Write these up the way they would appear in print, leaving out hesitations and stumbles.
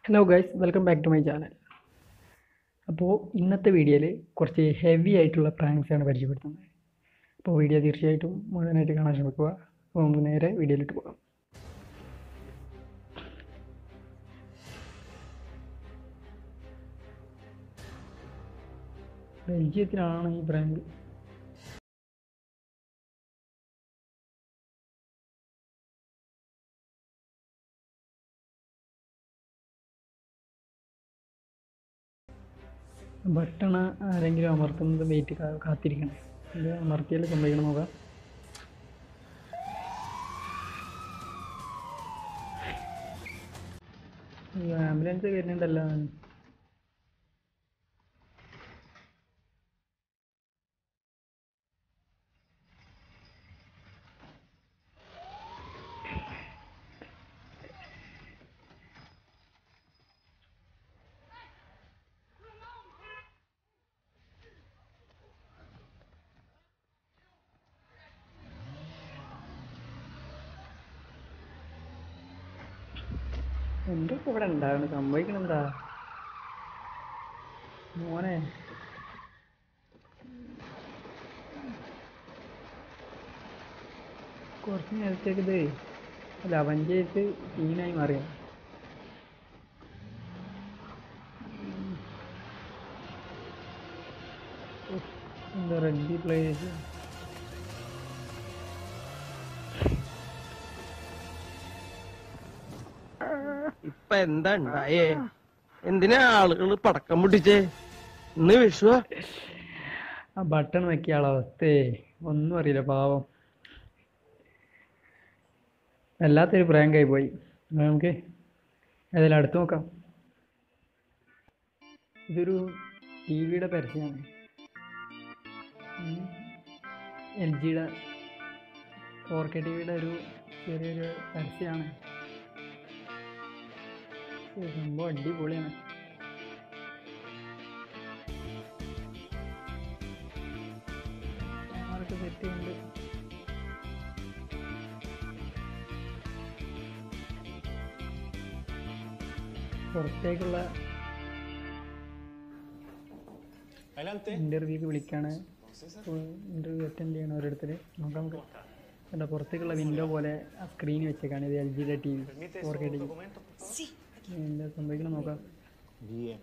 Hello guys, welcome back to my channel. അപ്പോൾ ഇന്നത്തെ വീഡിയോയിൽ കുറച്ച് ഹെവി ആയിട്ടുള്ള പ്രാങ്ക്സാണ് പരിചയപ്പെടുത്തുന്നത്. അപ്പോൾ വീഡിയോ തീർച്ചയായിട്ടും മുഴുവനായിട്ട് കാണാൻ ശ്രമിക്കുക. അപ്പോൾ നമുക്ക് നേരെ വീഡിയോയിലിട്ട് പോകാം. ബെൽജിയത്തിലാണ് ഈ പ്രാങ്ക്. ബട്ടൺ ആരെങ്കിലും അമർത്തുന്നത് വെയിറ്റ് കാത്തിരിക്കണേ. ഇത് അമർത്തിയാൽ സംഭവിക്കണം നോക്കാം. ആംബുലൻസ് വരുന്നുണ്ടല്ലോ. എന്തൊക്കെ ഇവിടെ ഉണ്ടാവണം, സംഭവിക്കണം എന്താ മോനെ? കുറച്ച് നേരത്തേക്ക് ഇത് ലവഞ്ചേറ്റ് സീനായി മാറിയ. എന്താ റെഡി പ്ലേസ്. ഇപ്പൊ എന്താ ഉണ്ടായേ? എന്തിനാ ആളുകൾ പടക്കം പൊട്ടിച്ചേ? ഇന്ന് വിഷു. ആ ബട്ടൺ വെക്കിയ ആളവസ്ഥയെ ഒന്നും അറിയില്ല, പാവം. വല്ലാത്തൊരു പ്രാങ്കായി പോയി. നമുക്ക് ഏതായാലും അടുത്ത് നോക്കാം. ഇതൊരു ടി വിയുടെ പരസ്യമാണ്. LGയുടെ 4K TV ഒരു ചെറിയൊരു പരസ്യമാണ്. സംഭവം അടിപൊളിയാണ്. ആർക്ക് സെറ്റ് ഉണ്ട്. പുറത്തേക്കുള്ള ഇന്റർവ്യൂക്ക് വിളിക്കാണ്. ഇന്റർവ്യൂ അറ്റൻഡ് ചെയ്യണം ഓരോരുത്തർ. നോക്കാം നമുക്ക്. എന്താ പുറത്തേക്കുള്ള വിൻഡോ പോലെ ആ സ്ക്രീൻ വെച്ചേക്കാണ്. ഇത് LGയുടെ TV 4K TV. എന്താ സംഭവിക്കണം നോക്കാം. Bien.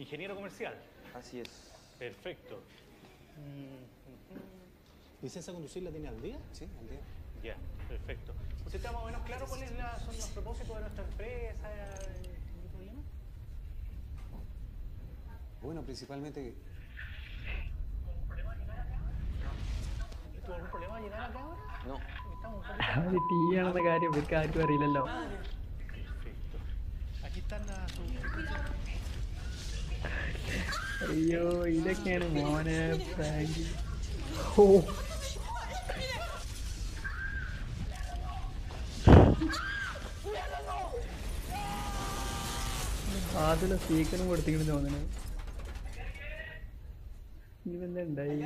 Ingeniero comercial. Así es. Perfecto. ¿Licencia a conducir la tiene al día? Sí, al día. Ya, perfecto. ¿Usted está más o menos claro cuáles son los propósitos de nuestra empresa? ¿Ningún problema? Bueno, principalmente ¿Tuvo algún problema al llegar acá ahora? no. Estamos un poquito... അത് TV ആണെന്ന കാര്യം ഇവർക്ക് ആർക്കും അറിയില്ലല്ലോ. Perfecto. Aquí están las... അയ്യോ, ഇതൊക്കെയാണ് മോനെ prank. ഓ, അതിലെ സ്പീക്കറും കൊടുത്തിങ്ങനെ തോന്നണേ. ഇവന്താ ഉണ്ടായി?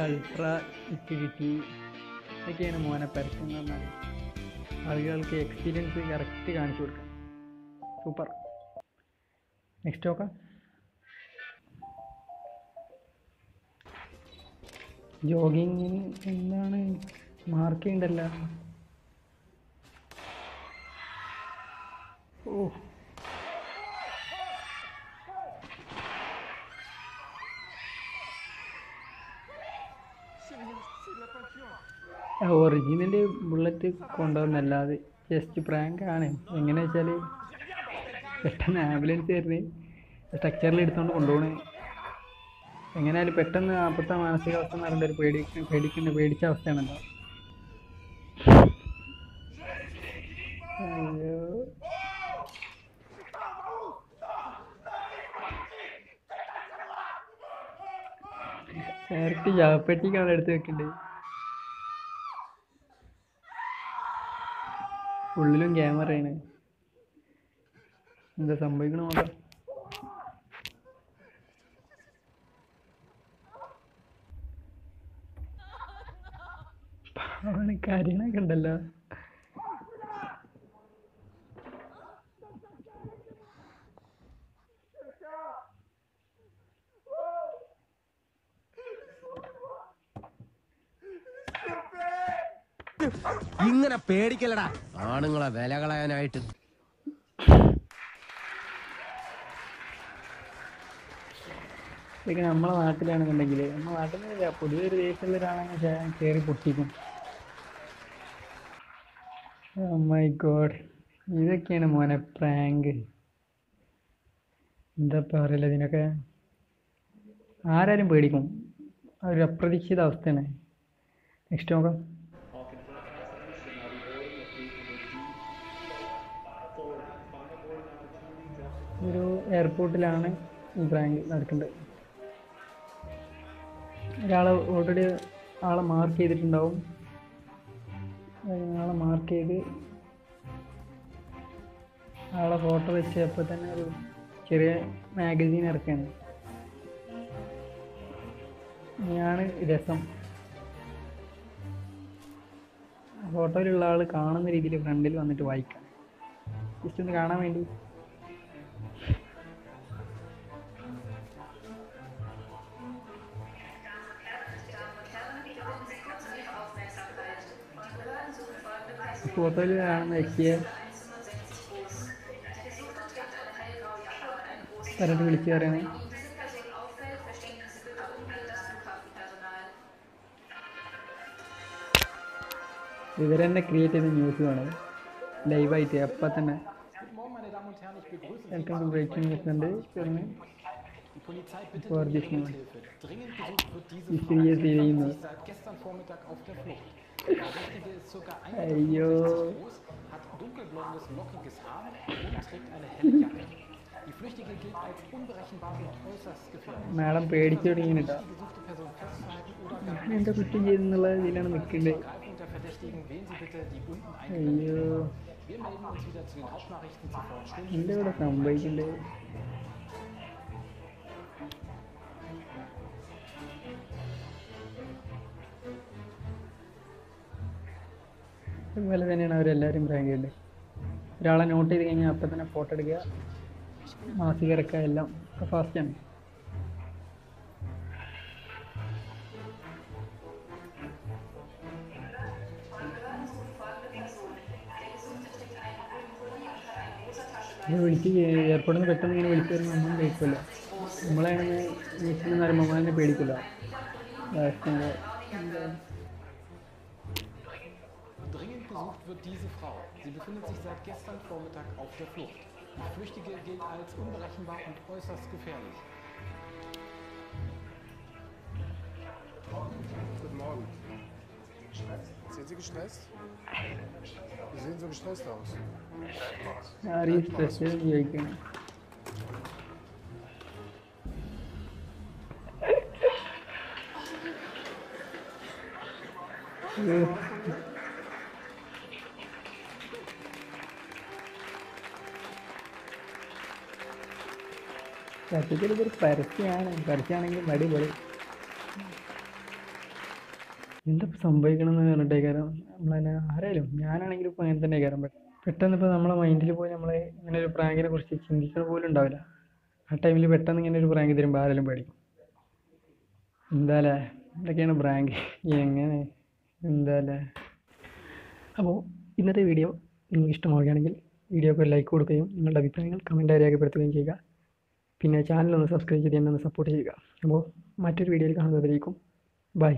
അൾട്രാ ഇക്വിറ്റി ഇതൊക്കെയാണ് മോനെ പരസ്യം എന്ന് പറഞ്ഞാൽ. ആളുകൾക്ക് എക്സ്പീരിയൻസ് കറക്റ്റ് കാണിച്ചു കൊടുക്കാം. സൂപ്പർ. നെക്സ്റ്റ് നോക്കാം. ജോഗിങ്ങിന് എന്താണ് മാർക്ക് ചെയ്യണ്ടല്ല. ഓ, ഒറിജിനൽ ബുള്ളറ്റ് കൊണ്ടുവന്നല്ലാതെ ജസ്റ്റ് പ്രാങ്ക് ആണ്. എങ്ങനെ വെച്ചാൽ പെട്ടെന്ന് ആംബുലൻസ് വരുന്നത് സ്ട്രക്ചറിൽ എടുത്തുകൊണ്ട് കൊണ്ടുപോകണേ. എങ്ങനെയായാലും പെട്ടെന്ന് അപ്പോഴത്തെ മാനസികാവസ്ഥ എന്ന് പറയുന്നത് ഒരു പേടിച്ച അവസ്ഥയാണല്ലോ. അയ്യോ, ഡയറക്റ്റ് ജാപ്പറ്റിക്കാണ് എടുത്ത് വെക്കണ്ടേ. ഫുള്ളിലും ക്യാമറയാണ്. എന്താ സംഭവിക്കണ നോക്കാം. അവന് കാര്യങ്ങളൊക്കെ ഉണ്ടല്ലോ. ഇങ്ങനെ പേടിക്കലടാ ആണുങ്ങളെ വില കളയാനായിട്ട്. ഇതൊക്കെ നമ്മളെ നാട്ടിലാണെന്നുണ്ടെങ്കിൽ, നമ്മുടെ നാട്ടിൽ പൊതുവെ ഒരു ദേശത്തുള്ള ഒരാളാണെങ്കിൽ കയറി പൊട്ടിക്കും. ഓ മൈ ഗോഡ്, ഇതൊക്കെയാണ് മോനെ പ്രാങ്ക്. എന്താ പറയല്ല, ഇതിനൊക്കെ ആരാരും പേടിക്കും. ഒരു അപ്രതീക്ഷിത അവസ്ഥയാണ്. നെക്സ്റ്റ് നോക്കാം. ഒരു എയർപോർട്ടിലാണ് ഈ പ്രാങ്ക് നടക്കേണ്ടത്. ഒരാളെ ഓൾറെഡി ആളെ മാർക്ക് ചെയ്തിട്ടുണ്ടാവും. ആളെ മാർക്ക് ചെയ്ത് ആളെ ഫോട്ടോ വെച്ച് അപ്പോൾ തന്നെ ഒരു ചെറിയ മാഗസീൻ ഇറക്കുകയാണ്. ഇനിയാണ് രസം. ഫോട്ടോയിലുള്ള ആൾ കാണുന്ന രീതിയിൽ ഫ്രണ്ടിൽ വന്നിട്ട് വായിക്കാം. ജസ്റ്റ് ഒന്ന് കാണാൻ വേണ്ടി. ഫോട്ടോയിൽ കാണുന്ന വ്യക്തിയെ പറഞ്ഞിട്ട് വിളിച്ചു പറയണേ. ഇവരെന്നെ ക്രിയേറ്റ് ചെയ്ത ന്യൂസ് വേണം ലൈവായിട്ട് അപ്പം തന്നെ. വെൽക്കം ടു ബ്രേക്കിംഗ് ന്യൂസ് ഉണ്ട്. ഫോർ ദിസ് മൂമെന്റ് ചെയ്യുന്നു. അയ്യോ, മാഡം പേടിച്ചു തുടങ്ങിയിട്ടാ. എന്താ കുറ്റം ചെയ്തെന്നുള്ള ഇതിലാണ് നിൽക്കേണ്ടത്. അയ്യോ, എന്താ ഇവിടെ സംഭവിക്കണ്ടേ? അതുപോലെ തന്നെയാണ് അവരെല്ലാവരും പ്രാങ്ക് ചെയ്യുന്നത്. ഒരാളെ നോട്ട് ചെയ്ത് കഴിഞ്ഞാൽ അപ്പം തന്നെ ഫോട്ടോ എടുക്കുക, മാസിക ഇറക്കുക, എല്ലാം ഒക്കെ ഫാസ്റ്റാണ്. വിളിച്ച് എയർപോർട്ടിൽ നിന്ന് പെട്ടെന്ന് ഇങ്ങനെ വിളിച്ചു വരുമ്പോൾ ഒന്നും കഴിക്കില്ല. നമ്മളാണെങ്കിൽ വീട്ടിൽ നിന്ന് പറയുമ്പോൾ നമ്മളെ പേടിക്കില്ല. Dringend gesucht wird diese Frau. Sie befindet sich seit gestern Vormittag auf der Flucht. Die Flüchtige gilt als unberechenbar und äußerst gefährlich. Guten Morgen. Sind Sie gestresst? Sie sehen so gestresst aus. ആരെയും stress ചോദിക്കണം. സത്യത്തിൽ ഇതൊരു പരസ്യമാണെങ്കിൽ അടിപൊളി. എന്താ സംഭവിക്കണം എന്ന് പറഞ്ഞിട്ടേ കാരണം നമ്മളതിനെ ആരായാലും, ഞാനാണെങ്കിലും ഇപ്പോൾ അങ്ങനെ തന്നെ കാരണം പെട്ടെന്ന് ഇപ്പോൾ നമ്മളെ മൈൻഡിൽ പോയി നമ്മൾ ഇങ്ങനെ ഒരു പ്രാങ്കിനെ കുറിച്ച് ചിന്തിക്കുന്ന പോലും ഉണ്ടാവില്ല. ആ ടൈമിൽ പെട്ടെന്ന് ഇങ്ങനെ ഒരു പ്രാങ്ക് തരുമ്പോൾ ആരെങ്കിലും പേടിക്കും. എന്താല്ലേ, ഇതൊക്കെയാണ് പ്രാങ്ക്. എങ്ങനെ എന്താല്ലേ. അപ്പോൾ ഇന്നത്തെ വീഡിയോ നിങ്ങൾക്ക് ഇഷ്ടമാവുകയാണെങ്കിൽ വീഡിയോക്ക് ഒരു ലൈക്ക് കൊടുക്കുകയും നിങ്ങളുടെ അഭിപ്രായങ്ങൾ കമൻറ്റായി രേഖപ്പെടുത്തുകയും ചെയ്യുക. പിന്നെ ചാനലൊന്ന് സബ്സ്ക്രൈബ് ചെയ്ത് എന്നെ ഒന്ന് സപ്പോർട്ട് ചെയ്യുക. അപ്പോൾ മറ്റൊരു വീഡിയോയിൽ കാണുന്നവരേക്കും ബൈ.